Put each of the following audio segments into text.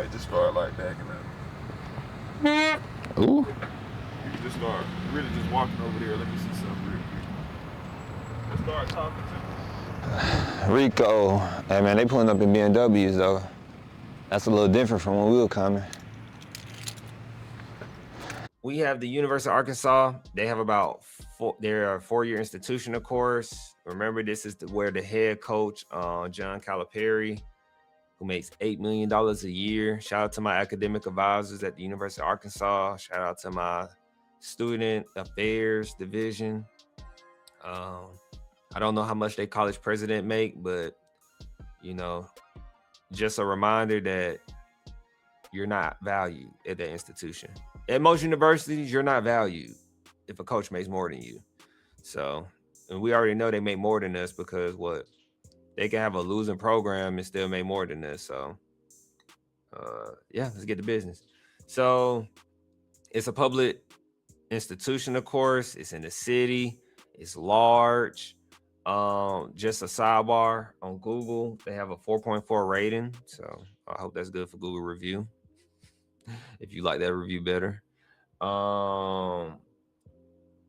might just start like backing up. Ooh. You can just start really just walking over there. Let me see something real quick. Let's start talking to me. Rico. Hey man, they pulling up in BMWs though. That's a little different from when we were coming. We have the University of Arkansas. They have about they're a 4-year institution, of course. Remember, this is where the head coach, John Calipari, who makes $8 million a year. Shout out to my academic advisors at the University of Arkansas. Shout out to my student affairs division. I don't know how much their college president make, but just a reminder that you're not valued at that institution. At most universities, you're not valued if a coach makes more than you. So, and we already know they make more than us because they can have a losing program and still make more than us. So, let's get to business. So, it's a public institution, of course. It's in the city. It's large. Just a sidebar on Google, they have a 4.4 rating. So, I hope that's good for Google review. If you like that review better.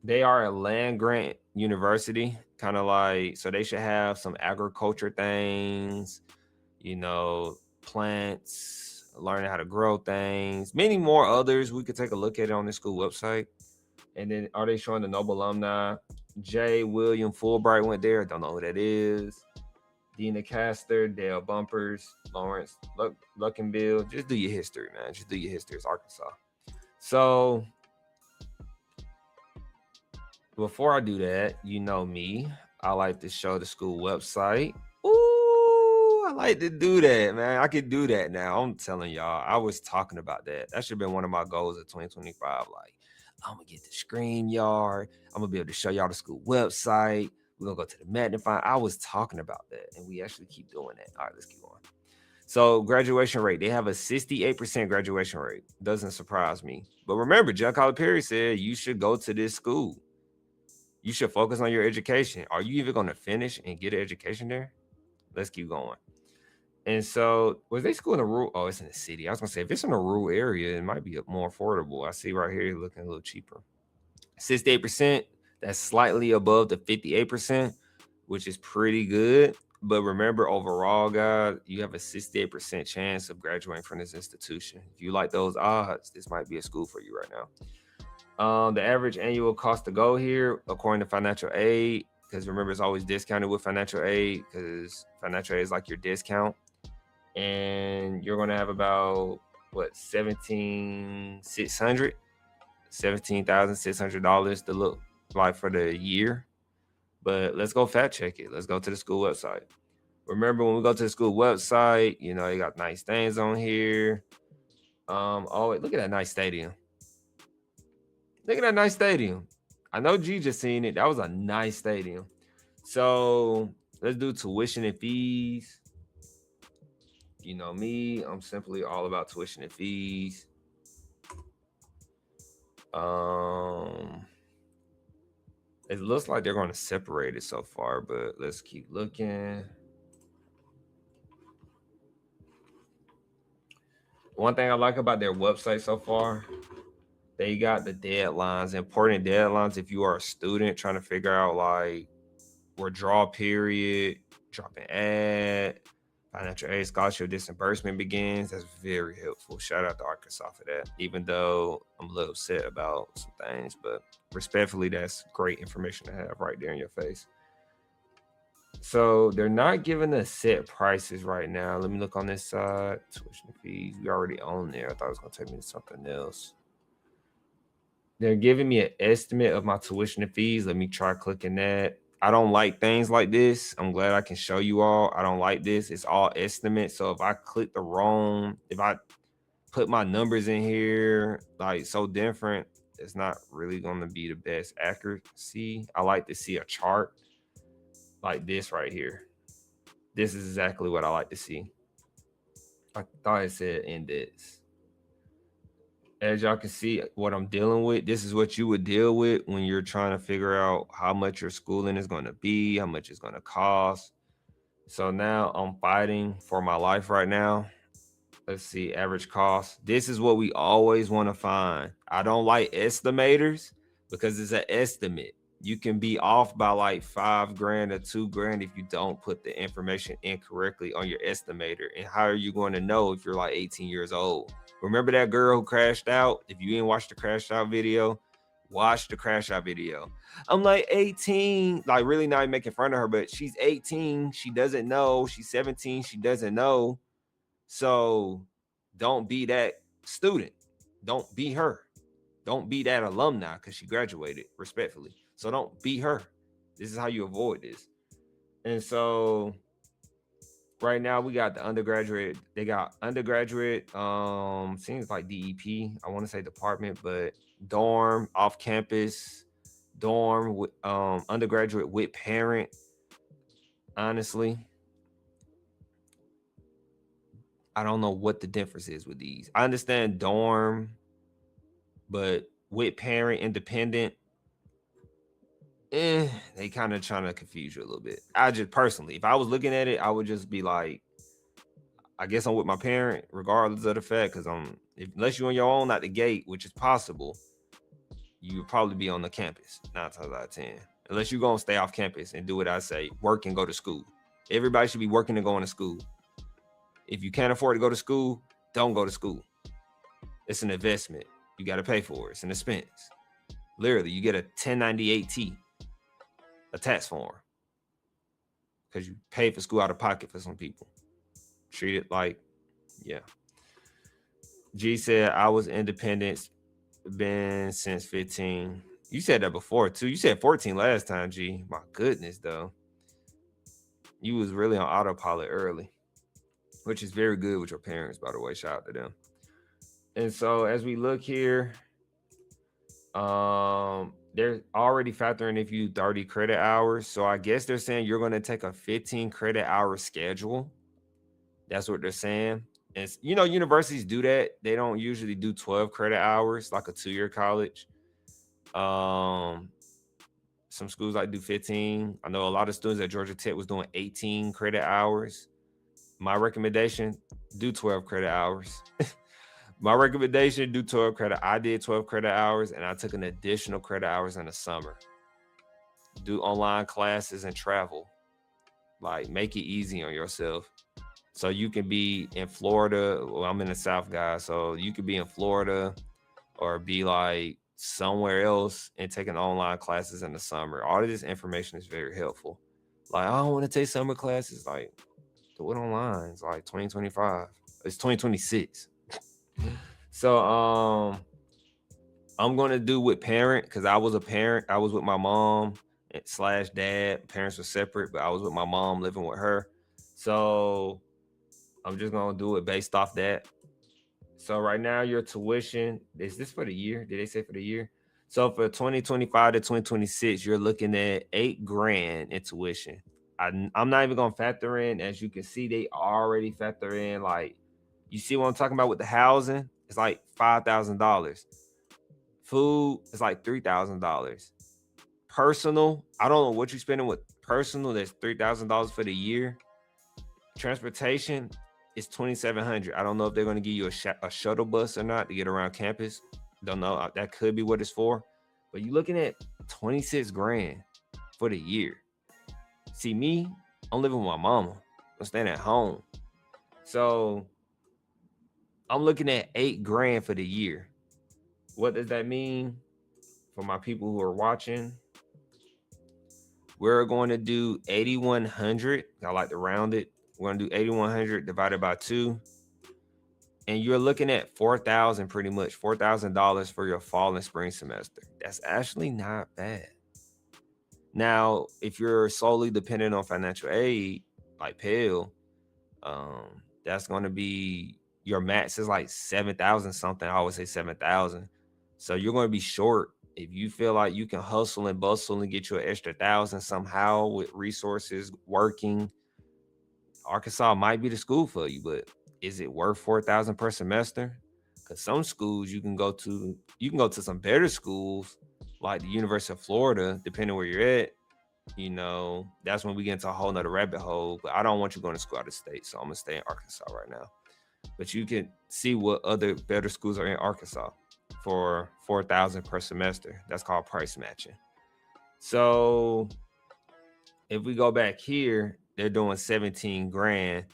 They are a land grant university, kind of like, so they should have some agriculture things, plants, learning how to grow things, many more others. We could take a look at it on the school website. And then are they showing the Noble alumni? J. William Fulbright went there. Don't know who that is. Dina Castor, Dale Bumpers, Lawrence Luckenbill. Just do your history, man. Just do your history. It's Arkansas. So before I do that, you know me. I like to show the school website. Ooh, I like to do that, man. I can do that now. I'm telling y'all. I was talking about that. That should have been one of my goals of 2025. Like, I'm going to get the screen yard. I'm going to be able to show y'all the school website. We're going to go to the magnifying. I was talking about that, and we actually keep doing that. All right, let's keep going. So graduation rate, they have a 68% graduation rate. Doesn't surprise me. But remember, John Calipari said you should go to this school. You should focus on your education. Are you even going to finish and get an education there? Let's keep going. And so, was they school in a rural? Oh, it's in the city. I was going to say, if it's in a rural area, it might be more affordable. I see right here, looking a little cheaper. 68%, that's slightly above the 58%, which is pretty good. But remember, overall, guys, you have a 68% chance of graduating from this institution. If you like those odds, this might be a school for you right now. The average annual cost to go here, according to financial aid, because remember, it's always discounted with financial aid because financial aid is like your discount. And you're going to have about, $17,600 to look like for the year. But let's go fact check it. Let's go to the school website. Remember, when we go to the school website, you got nice things on here. Wait, look at that nice stadium. Look at that nice stadium. I know G just seen it. That was a nice stadium. So let's do tuition and fees. You know me, I'm simply all about tuition and fees. It looks like they're going to separate it so far, but let's keep looking. One thing I like about their website so far, they got the deadlines, important deadlines. If you are a student trying to figure out like withdrawal period, drop an ad, financial aid scholarship disbursement begins, that's very helpful. Shout out to Arkansas for that, even though I'm a little upset about some things, but respectfully, that's great information to have right there in your face. So they're not giving us set prices right now. Let me look on this side. Tuition fees, we already own there. I thought it was going to take me to something else. They're giving me an estimate of my tuition and fees. Let me try clicking that. I don't like things like this. I'm glad I can show you all. I don't like this. It's all estimates. So if I click if I put my numbers in here, like so different, it's not really going to be the best accuracy. I like to see a chart like this right here. This is exactly what I like to see. I thought it said index. As y'all can see what I'm dealing with, this is what you would deal with when you're trying to figure out how much your schooling is going to be, how much it's going to cost. So now I'm fighting for my life right now. Let's see, average cost. This is what we always want to find. I don't like estimators because it's an estimate. You can be off by like $5,000 or $2,000 if you don't put the information incorrectly on your estimator. And how are you going to know if you're like 18 years old? Remember that girl who crashed out? If you didn't watch the crash out video, watch the crash out video. I'm like 18, like really not making fun of her, but she's 18. She doesn't know. She's 17. She doesn't know. So don't be that student. Don't be her. Don't be that alumni because she graduated, respectfully. So don't be her. This is how you avoid this. And so right now we got the undergraduate. They got undergraduate, seems like DEP. I want to say department, but dorm, off campus, dorm with undergraduate with parent. Honestly, I don't know what the difference is with these. I understand dorm, but with parent independent, they kind of trying to confuse you a little bit. I just personally, if I was looking at it, I would just be like, I guess I'm with my parent, regardless of the fact, because unless you're on your own out the gate, which is possible, you would probably be on the campus 9 times out of 10. Unless you're gonna stay off campus and do what I say, work and go to school. Everybody should be working and going to school. If you can't afford to go to school, don't go to school. It's an investment. You got to pay for it. It's an expense. Literally, you get a 1098T, a tax form, because you pay for school out of pocket for some people. Treat it like, yeah. G said, I was independent, been since 15. You said that before, too. You said 14 last time, G. My goodness, though. You was really on autopilot early, which is very good with your parents, by the way. Shout out to them. And so as we look here, they're already factoring if you do 30 credit hours. So I guess they're saying you're going to take a 15 credit hour schedule. That's what they're saying. And universities do that. They don't usually do 12 credit hours like a 2-year college. Some schools like do 15. I know a lot of students at Georgia Tech was doing 18 credit hours. My recommendation, do 12 credit hours. My recommendation, do 12 credit. I did 12 credit hours and I took an additional credit hours in the summer. Do online classes and travel. Like, make it easy on yourself. So you can be in Florida. Well, I'm in the South, guys. So you could be in Florida or be like somewhere else and taking online classes in the summer. All of this information is very helpful. Like, I don't want to take summer classes. Like, do it online. It's like 2025. It's 2026. So I'm gonna do with parent because I was a parent. I was with my mom / dad. Parents were separate, but I was with my mom living with her. So I'm just gonna do it based off that. So right now your tuition, is this for the year? Did they say for the year? So for 2025 to 2026, you're looking at $8,000 in tuition. I'm not even gonna factor in, as you can see, they already factor in, like, you see what I'm talking about with the housing? It's like $5,000. Food is like $3,000. Personal, I don't know what you're spending with personal. That's $3,000 for the year. Transportation is $2,700. I don't know if they're going to give you a shuttle bus or not to get around campus. Don't know. That could be what it's for. But you're looking at $26,000 for the year. See, me, I'm living with my mama. I'm staying at home. So I'm looking at $8,000 for the year. What does that mean for my people who are watching? We're going to do 8,100. I like to round it. We're going to do 8,100 divided by 2. And you're looking at $4,000 pretty much, $4,000 for your fall and spring semester. That's actually not bad. Now, if you're solely dependent on financial aid, like Pell, that's going to be, your max is like 7,000 something. I always say 7,000. So you're going to be short. If you feel like you can hustle and bustle and get you an extra 1,000 somehow with resources working, Arkansas might be the school for you, but is it worth 4,000 per semester? Because some schools you can go to some better schools like the University of Florida, depending where you're at. That's when we get into a whole nother rabbit hole. But I don't want you going to school out of state, so I'm gonna stay in Arkansas right now. but you can see what other better schools are in Arkansas for $4,000 per semester. That's called price matching. So if we go back here, they're doing 17 grand.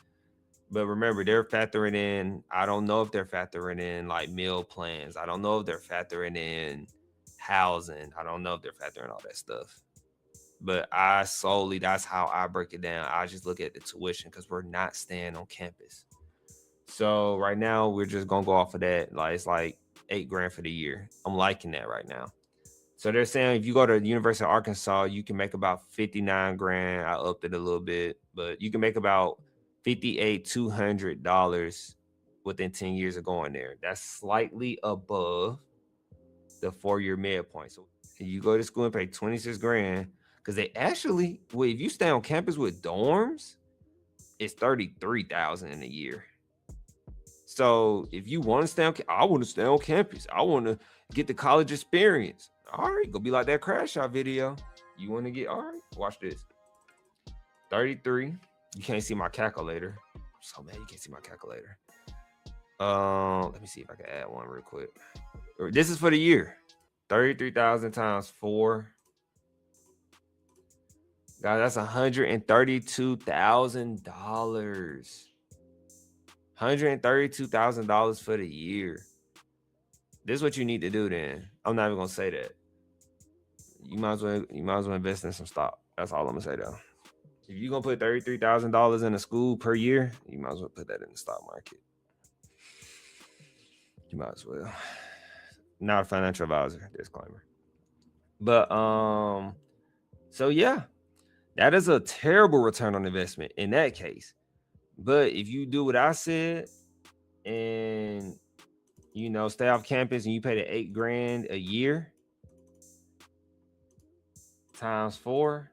But remember, they're factoring in, I don't know if they're factoring in like meal plans. I don't know if they're factoring in housing. I don't know if they're factoring all that stuff. But that's how I break it down. I just look at the tuition because we're not staying on campus. So right now, we're just going to go off of that. Like, it's like 8 grand for the year. I'm liking that right now. So they're saying if you go to the University of Arkansas, you can make about 59 grand. I upped it a little bit, but you can make about $200 within 10 years of going there. That's slightly above the 4-year midpoint. So you go to school and pay 26 grand because they actually, well, if you stay on campus with dorms, it's 33,000 in a year. So if you want to stay on, I want to stay on campus. I want to get the college experience. All right, go be like that crash out video. You want to get, all right, watch this. 33. You can't see my calculator. I'm so mad you can't see my calculator. Let me see if I can add one real quick. This is for the year. 33,000 times 4. Guys, that's $132,000. $132,000 for the year. This is what you need to do then. I'm not even gonna say that. You might as well invest in some stock. That's all I'm gonna say though. If you're gonna put $33,000 in a school per year, you might as well put that in the stock market. You might as well. Not a financial advisor, disclaimer. But so yeah, that is a terrible return on investment in that case. But if you do what I said and stay off campus and you pay the 8 grand a year times 4,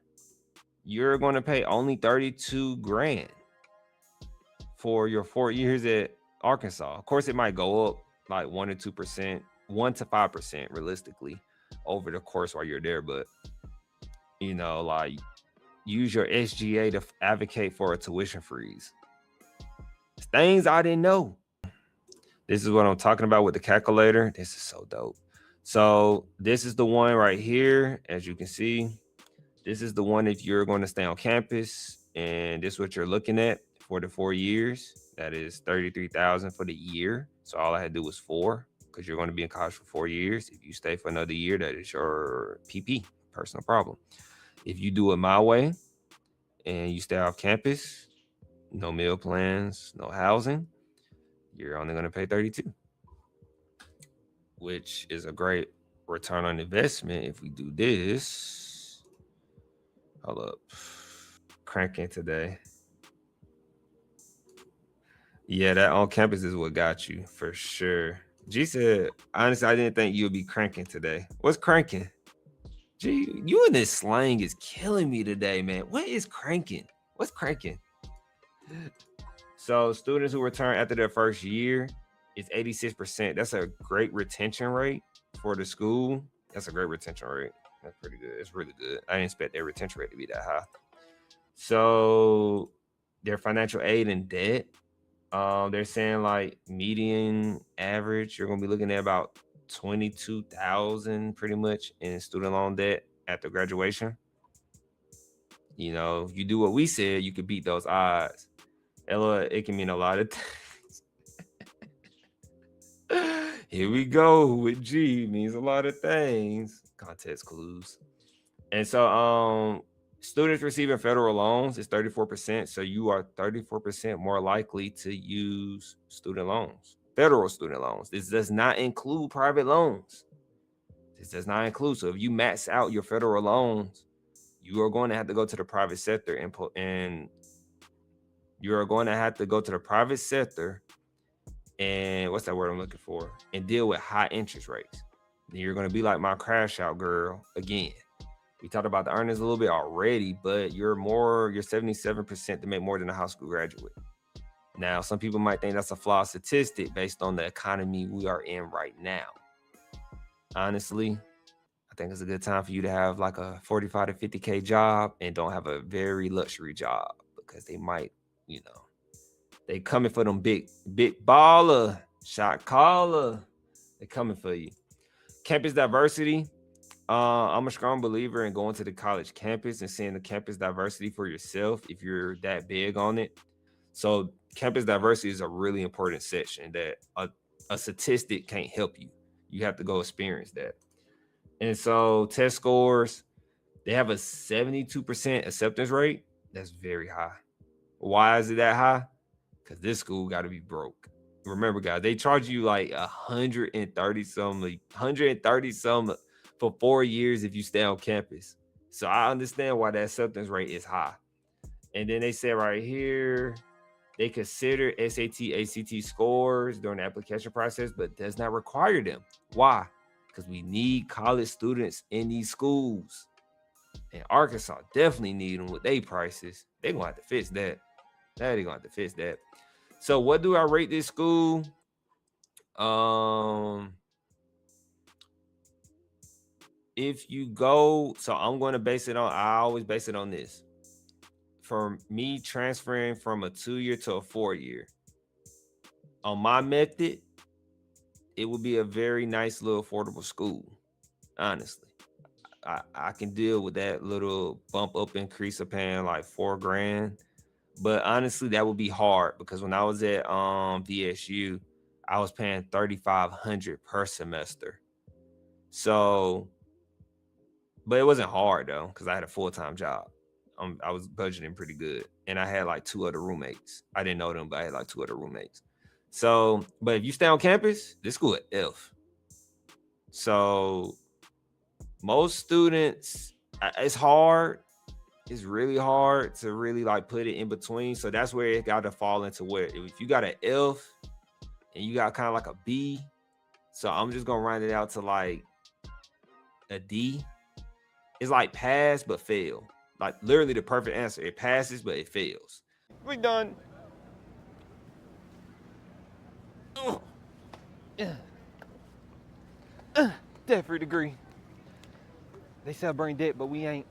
you're going to pay only 32 grand for your 4 years at Arkansas. Of course, it might go up like 1 to 2%, 1 to 5% realistically over the course while you're there. But, like use your SGA to advocate for a tuition freeze. Things I didn't know. This is what I'm talking about with the calculator. This is so dope. So this is the one right here. As you can see, this is the one if you're going to stay on campus, and this is what you're looking at for the 4 years. That is 33,000 for the year. So all I had to do was 4 because you're going to be in college for 4 years. If you stay for another year, that is your PP, personal problem. If you do it my way and you stay off campus, no meal plans, no housing, you're only going to pay 32, which is a great return on investment. If we do this, hold up, cranking today. Yeah, that on campus is what got you for sure. G said, honestly, I didn't think you would be cranking today. What's cranking? G, you and this slang is killing me today, man. What is cranking? What's cranking? So students who return after their first year is 86%. That's a great retention rate for the school. That's a great retention rate. That's pretty good. It's really good. I didn't expect their retention rate to be that high. So their financial aid and debt, they're saying like median average, you're going to be looking at about 22,000 pretty much in student loan debt after graduation. If you do what we said, you could beat those odds. It can mean a lot of things. Here we go with G, means a lot of things. Context clues. And so students receiving federal loans is 34%. So you are 34% more likely to use student loans, federal student loans. This does not include private loans. This does not include. So if you max out your federal loans, you are going to have to go to the private sector and you are going to have to go to the private sector and what's that word I'm looking for? And deal with high interest rates. Then you're going to be like my crash out girl again. We talked about the earnings a little bit already, but you're 77% to make more than a high school graduate. Now, some people might think that's a flawed statistic based on the economy we are in right now. Honestly, I think it's a good time for you to have like a 45 to 50K job and don't have a very luxury job because they might, They coming for them big baller, shot caller. They coming for you. Campus diversity. I'm a strong believer in going to the college campus and seeing the campus diversity for yourself if you're that big on it. So campus diversity is a really important section that a statistic can't help you. You have to go experience that. And so test scores, they have a 72% acceptance rate. That's very high. Why is it that high? Because this school got to be broke. Remember, guys, they charge you like 130 some for 4 years if you stay on campus. So I understand why that acceptance rate is high. And then they say right here, they consider SAT, ACT scores during the application process, but does not require them. Why? Because we need college students in these schools. And Arkansas definitely need them with their prices. They're going to have to fix that. They're going to have to fix that. So what do I rate this school? If you go, so I'm going to base it on, I always base it on this. For me transferring from a 2-year to a 4-year, on my method, it would be a very nice little affordable school. Honestly, I can deal with that little bump up increase of paying like $4,000. But honestly, that would be hard because when I was at VSU, I was paying $3,500 per semester. So, but it wasn't hard though because I had a full-time job. I was budgeting pretty good, and I had like 2 other roommates. I didn't know them, but I had like 2 other roommates. So, but if you stay on campus, this school at F. So, most students, it's hard. It's really hard to really like put it in between. So that's where it got to fall into where if you got an F and you got kind of like a B, so I'm just gonna round it out to like a D. It's like pass but fail. Like literally the perfect answer. It passes but it fails. We done. Debt-free degree. They say I bring debt, but we ain't.